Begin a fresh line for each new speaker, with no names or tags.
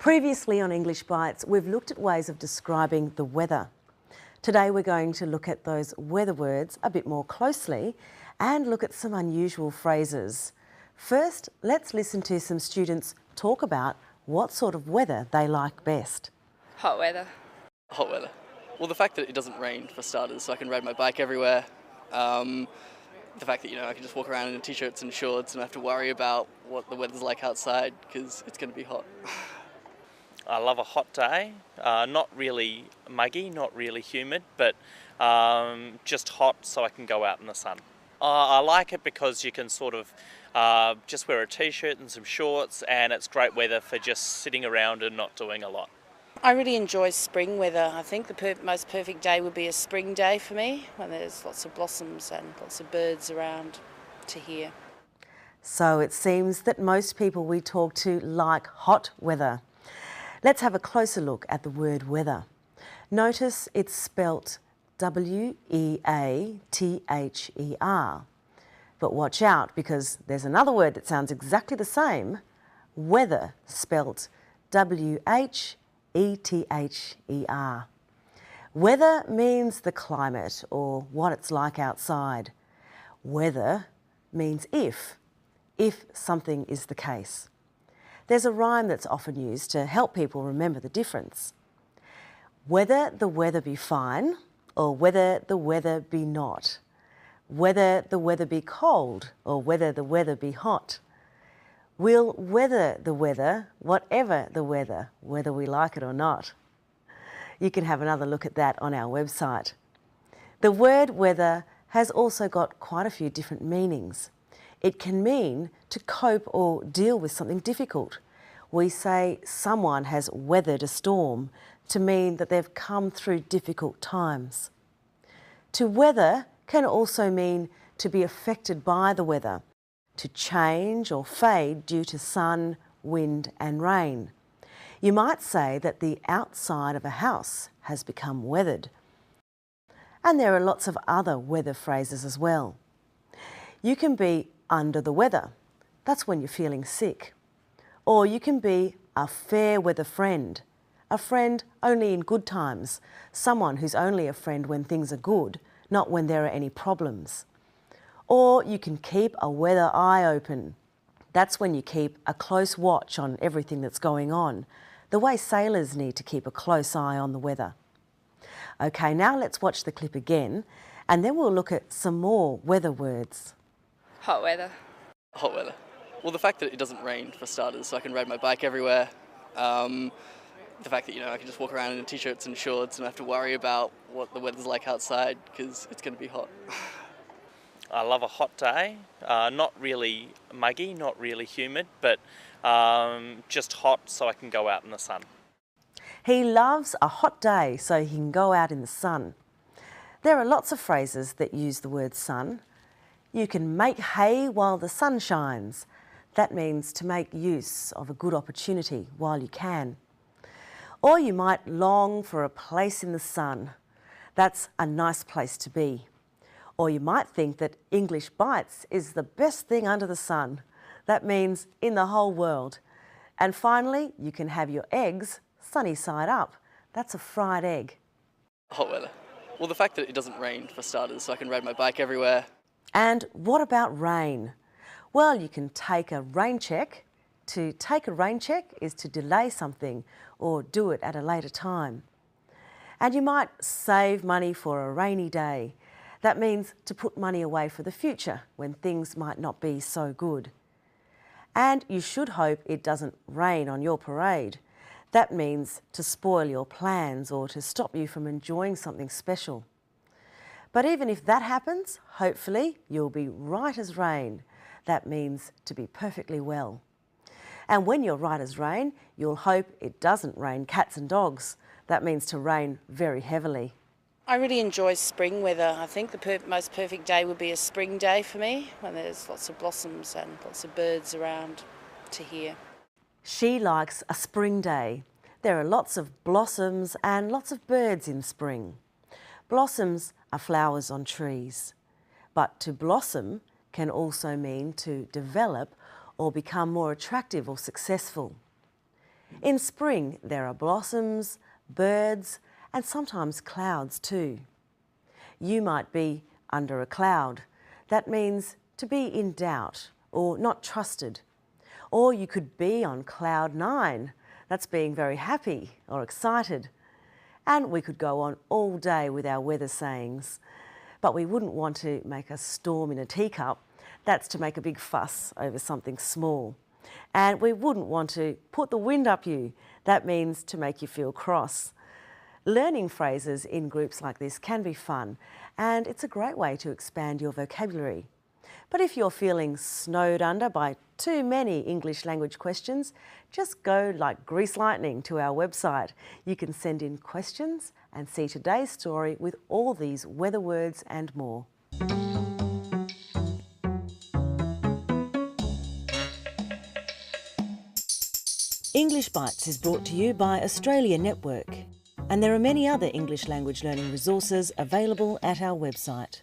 Previously on English Bites, we've looked at ways of describing the weather. Today we're going to look at those weather words a bit more closely and look at some unusual phrases. First, let's listen to some students talk about what sort of weather they like best.
Hot weather.
Hot weather. Well, the fact that it doesn't rain, for starters, so I can ride my bike everywhere. The fact that, I can just walk around in t-shirts and shorts and not have to worry about what the weather's like outside because it's going to be hot.
I love a hot day, not really muggy, not really humid, but just hot so I can go out in the sun. I like it because you can sort of just wear a t-shirt and some shorts, and it's great weather for just sitting around and not doing a lot.
I really enjoy spring weather. I think the most perfect day would be a spring day for me, when there's lots of blossoms and lots of birds around to hear.
So it seems that most people we talk to like hot weather. Let's have a closer look at the word weather. Notice it's spelt W-E-A-T-H-E-R. But watch out, because there's another word that sounds exactly the same, weather, spelt W-H-E-T-H-E-R. Weather means the climate or what it's like outside. Weather means if something is the case. There's a rhyme that's often used to help people remember the difference. Whether the weather be fine or whether the weather be not. Whether the weather be cold or whether the weather be hot. We'll weather the weather, whatever the weather, whether we like it or not. You can have another look at that on our website. The word weather has also got quite a few different meanings. It can mean to cope or deal with something difficult. We say someone has weathered a storm to mean that they've come through difficult times. To weather can also mean to be affected by the weather, to change or fade due to sun, wind and rain. You might say that the outside of a house has become weathered. And there are lots of other weather phrases as well. You can be under the weather. That's when you're feeling sick. Or you can be a fair weather friend, a friend only in good times, someone who's only a friend when things are good, not when there are any problems. Or you can keep a weather eye open. That's when you keep a close watch on everything that's going on, the way sailors need to keep a close eye on the weather. Okay, now let's watch the clip again, and then we'll look at some more weather words.
Hot weather.
Hot weather. Well, the fact that it doesn't rain, for starters, so I can ride my bike everywhere. The fact that, I can just walk around in t-shirts and shorts and not have to worry about what the weather's like outside because it's going to be hot.
I love a hot day, not really muggy, not really humid, but just hot so I can go out in the sun.
He loves a hot day so he can go out in the sun. There are lots of phrases that use the word sun. You can make hay while the sun shines. That means to make use of a good opportunity while you can. Or you might long for a place in the sun. That's a nice place to be. Or you might think that English Bites is the best thing under the sun. That means in the whole world. And finally, you can have your eggs sunny side up. That's a fried egg.
Hot weather. Well, the fact that it doesn't rain, for starters, so I can ride my bike everywhere.
And what about rain? Well, you can take a rain check. To take a rain check is to delay something or do it at a later time. And you might save money for a rainy day. That means to put money away for the future when things might not be so good. And you should hope it doesn't rain on your parade. That means to spoil your plans or to stop you from enjoying something special. But even if that happens, hopefully you'll be right as rain. That means to be perfectly well. And when you're right as rain, you'll hope it doesn't rain cats and dogs. That means to rain very heavily.
I really enjoy spring weather. I think the most perfect day would be a spring day for me, when there's lots of blossoms and lots of birds around to hear.
She likes a spring day. There are lots of blossoms and lots of birds in spring. Blossoms are flowers on trees. But to blossom can also mean to develop or become more attractive or successful. In spring, there are blossoms, birds, and sometimes clouds too. You might be under a cloud. That means to be in doubt or not trusted. Or you could be on cloud 9. That's being very happy or excited. And we could go on all day with our weather sayings. But we wouldn't want to make a storm in a teacup. That's to make a big fuss over something small. And we wouldn't want to put the wind up you. That means to make you feel cross. Learning phrases in groups like this can be fun, and it's a great way to expand your vocabulary. But if you're feeling snowed under by too many English language questions, just go like grease lightning to our website. You can send in questions and see today's story with all these weather words and more. English Bites is brought to you by Australia Network, and there are many other English language learning resources available at our website.